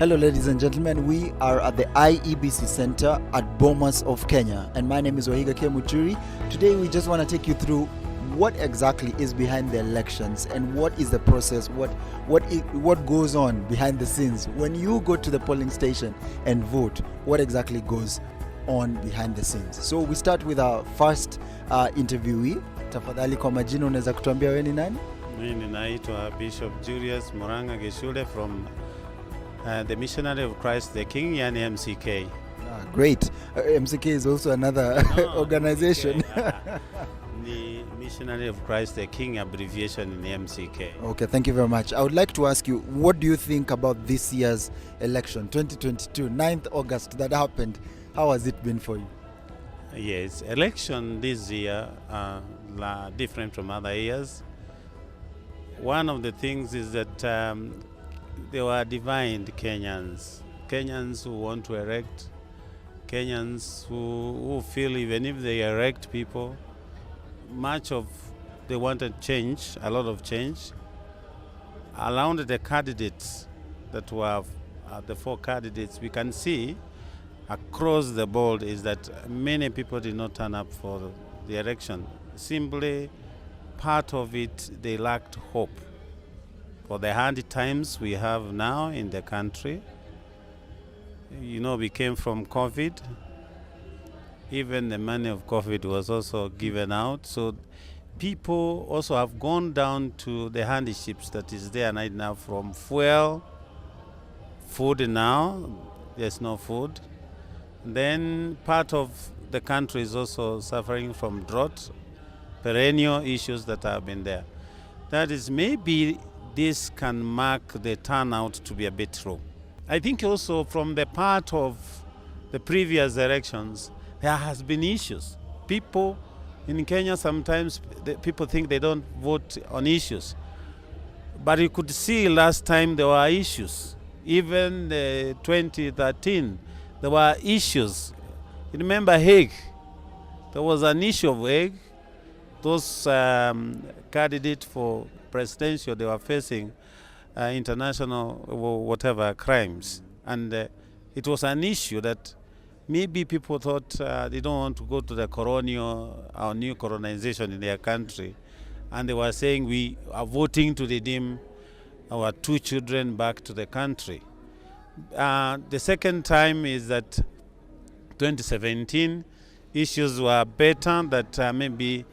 Hello ladies and gentlemen, we are at the IEBC Center at Bomas of Kenya, and my name is Wahiga K. Muturi. Today we just want to take you through what exactly is behind the elections and what is the process, what goes on behind the scenes. When you go to the polling station and vote, what exactly goes on behind the scenes? So we start with our first interviewee. Tafadhali kwa majina unaweza kutuambia wewe ni nani? Mimi naitwa Bishop Julius Moranga Geshule from the Missionary of Christ the King, yani MCK. Great. MCK is also another organization. The Missionary of Christ the King abbreviation in the MCK. Okay, thank you very much. I would like to ask you, what do you think about this year's election, 2022, 9th August that happened? How has it been for you? Yes, election this year different from other years. One of the things is that there were divided Kenyans who want to elect, Kenyans who feel even if they elect people, they wanted change, a lot of change. Around the candidates that were the four candidates, we can see across the board is that many people did not turn up for the election. Simply, part of it, they lacked hope. For the hard times we have now in the country, we came from COVID. Even the money of COVID was also given out. So people also have gone down to the hardships that is there right now, from fuel, food now, there's no food. Then part of the country is also suffering from drought, perennial issues that have been there. That is, maybe this can mark the turnout to be a bit low. I think also from the part of the previous elections, there has been issues. People in Kenya, sometimes people think they don't vote on issues. But you could see last time there were issues. Even 2013, there were issues. You remember Hague? There was an issue of Hague. Those candidates for presidential, they were facing international whatever crimes. And it was an issue that maybe people thought they don't want to go to the colonial or new colonization in their country. And they were saying we are voting to redeem our two children back to the country. The second time is that 2017 issues were better, that maybe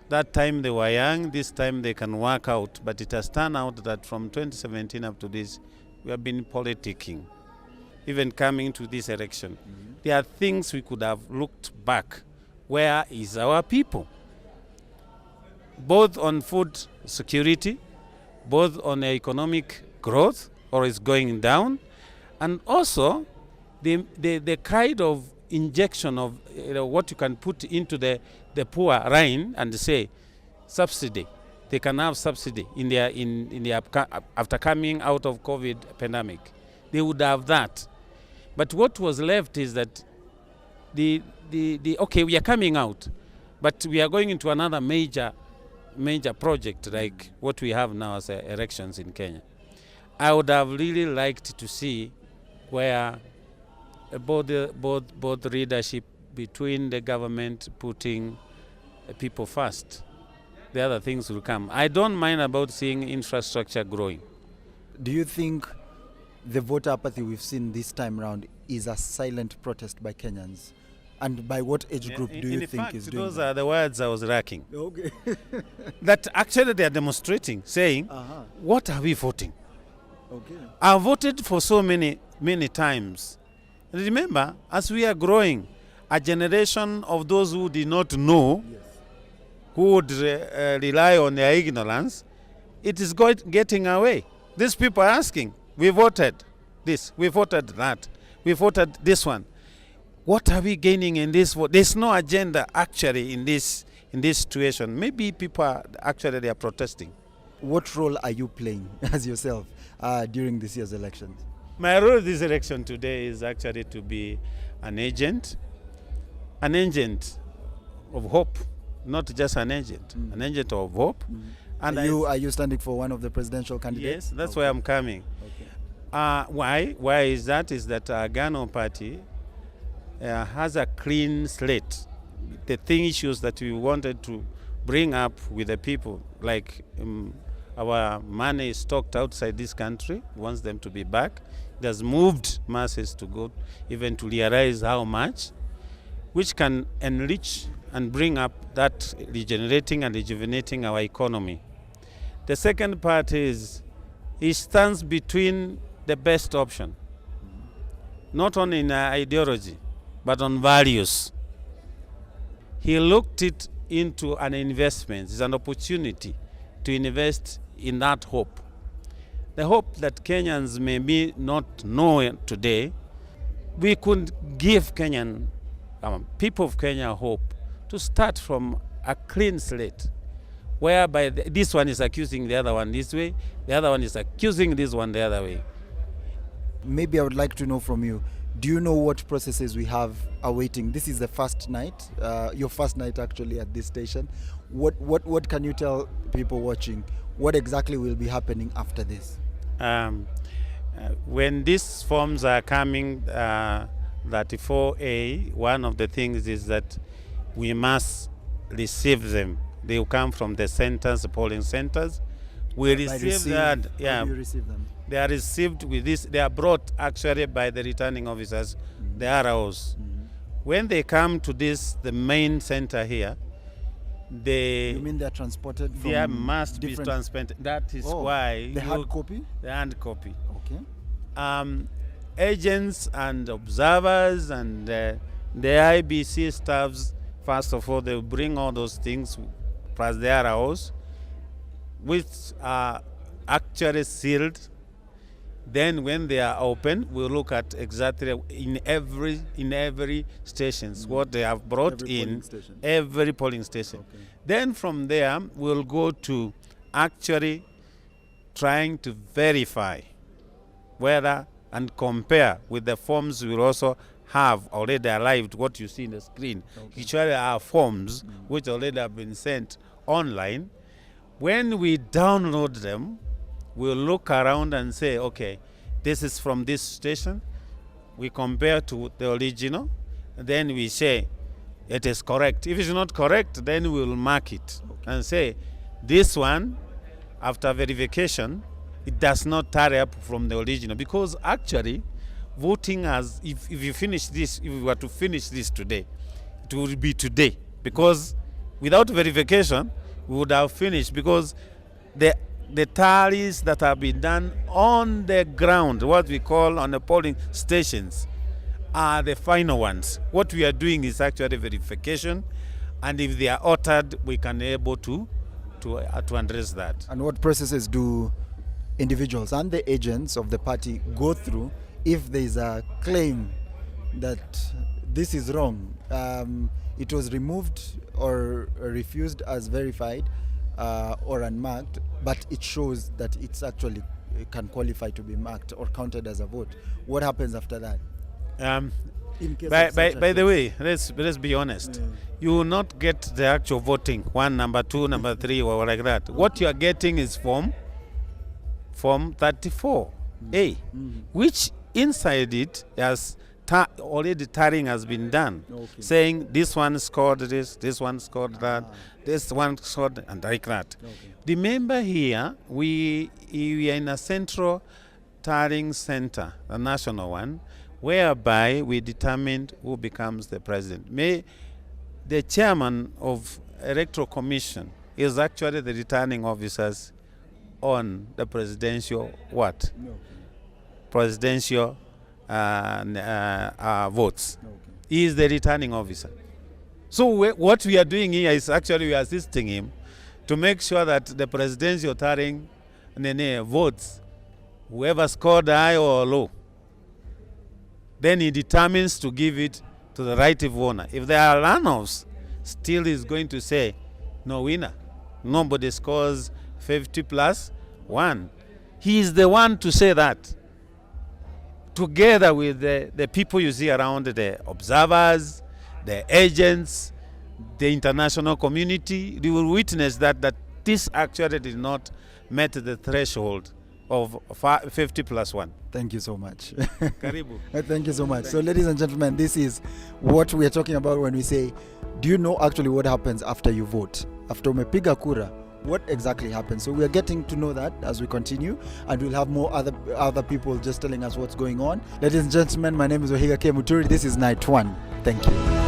that time they were young, this time they can work out. But it has turned out that from 2017 up to this, we have been politicking. Even coming to this election, there are things we could have looked back. Where is our people? Both on food security, both on economic growth, or is going down, and also the kind of injection of what you can put into the poor line and say subsidy. They can have subsidy in their after coming out of COVID pandemic. They would have that. But what was left is that okay, we are coming out, but we are going into another major project like what we have now as elections in Kenya. I would have really liked to see where both leadership between the government putting people first. The other things will come. I don't mind about seeing infrastructure growing. Do you think the voter apathy we've seen this time around is a silent protest by Kenyans? And by what age group do you think is doing those that? are the words I was lacking. Okay. That actually they are demonstrating, saying, what are we voting? Okay. I voted for so many times. Remember, as we are growing, a generation of those who did not know, who would rely on their ignorance, it is getting away. These people are asking, we voted this, we voted that, we voted this one. What are we gaining in this vote? There's no agenda actually in this situation. Maybe people are they are protesting. What role are you playing as yourself during this year's elections? My role this election today is actually to be an agent of hope, not just an agent of hope. And are you standing for one of the presidential candidates? Yes, that's why I'm coming. Okay. Why? Why is that? Is that Gano Party has a clean slate. The thing issues that we wanted to bring up with the people, like our money is stocked outside this country, wants them to be back. It has moved masses to go even to realize how much, which can enrich and bring up that regenerating and rejuvenating our economy. The second part is it stands between the best option, not only in ideology, but on values. He looked it into an investment. It's an opportunity to invest in that hope. The hope that Kenyans may be not know today, we could give Kenyan people of Kenya hope to start from a clean slate, whereby this one is accusing the other one this way, the other one is accusing this one the other way. Maybe I would like to know from you, do you know what processes we have awaiting? This is the first night, your first night actually at this station. What can you tell people watching? What exactly will be happening after this? When these forms are coming, 34A, one of the things is that we must receive them. They will come from the centers, the polling centers. We receive that. Yeah. How do you receive them? They are received with this. They are brought actually by the returning officers, the ROs. When they come to this, the main center here, You mean they are transported from they must be transported. That is why the hard copy? The hard copy. Okay. Agents and observers and the IBC staffs, first of all, they will bring all those things plus the ROs, which are actually sealed. Then when they are open, we'll look at exactly in every stations what they have brought every polling station. Okay. Then from there, we'll go to actually trying to verify whether and compare with the forms we'll also have already arrived, what you see in the screen. Okay. Usually are forms which already have been sent online. When we download them, we'll look around and say, okay, this is from this station. We compare to the original. Then we say it is correct. If it's not correct, then we'll mark it and say this one, after verification, it does not tally up from the original. Because actually, voting as if you finish this, if we were to finish this today, it would be today. Because without verification, we would have finished, because the tallies that have been done on the ground, what we call on the polling stations, are the final ones. What we are doing is actually verification, and if they are altered, we can be able to address that. And what processes do individuals and the agents of the party go through if there is a claim that this is wrong? It was removed or refused as verified or unmarked, but it shows that it's actually can qualify to be marked or counted as a vote. What happens after that? By the way, let's be honest. You will not get the actual voting, 1, number 2, number 3, or like that. What you are getting is form 34A, which inside it has already tallying has been done, saying this one scored this one scored that, this one scored, and like that. Remember here, we are in a central tallying center, a national one, whereby we determined who becomes the president. The chairman of Electoral Commission is actually the returning officers on the presidential presidential votes. He is the returning officer. So what we are doing here is actually we are assisting him to make sure that the presidential tallying votes, whoever scored high or low, then he determines to give it to the rightful owner. If there are runoffs, still is going to say no winner. Nobody scores 50 plus 1. He is the one to say that, together with the people you see around, the observers, the agents, the international community. They will witness that this actually did not meet the threshold of 50 plus 1. Thank you so much. Karibu. Thank you so much. So, ladies and gentlemen, this is what we are talking about when we say, do you know actually what happens after you vote? After umepiga kura, what exactly happens? So we are getting to know that as we continue, and we'll have more other people just telling us what's going on. Ladies and gentlemen, my name is Ohiga K. Muturi. This is Night 1. Thank you.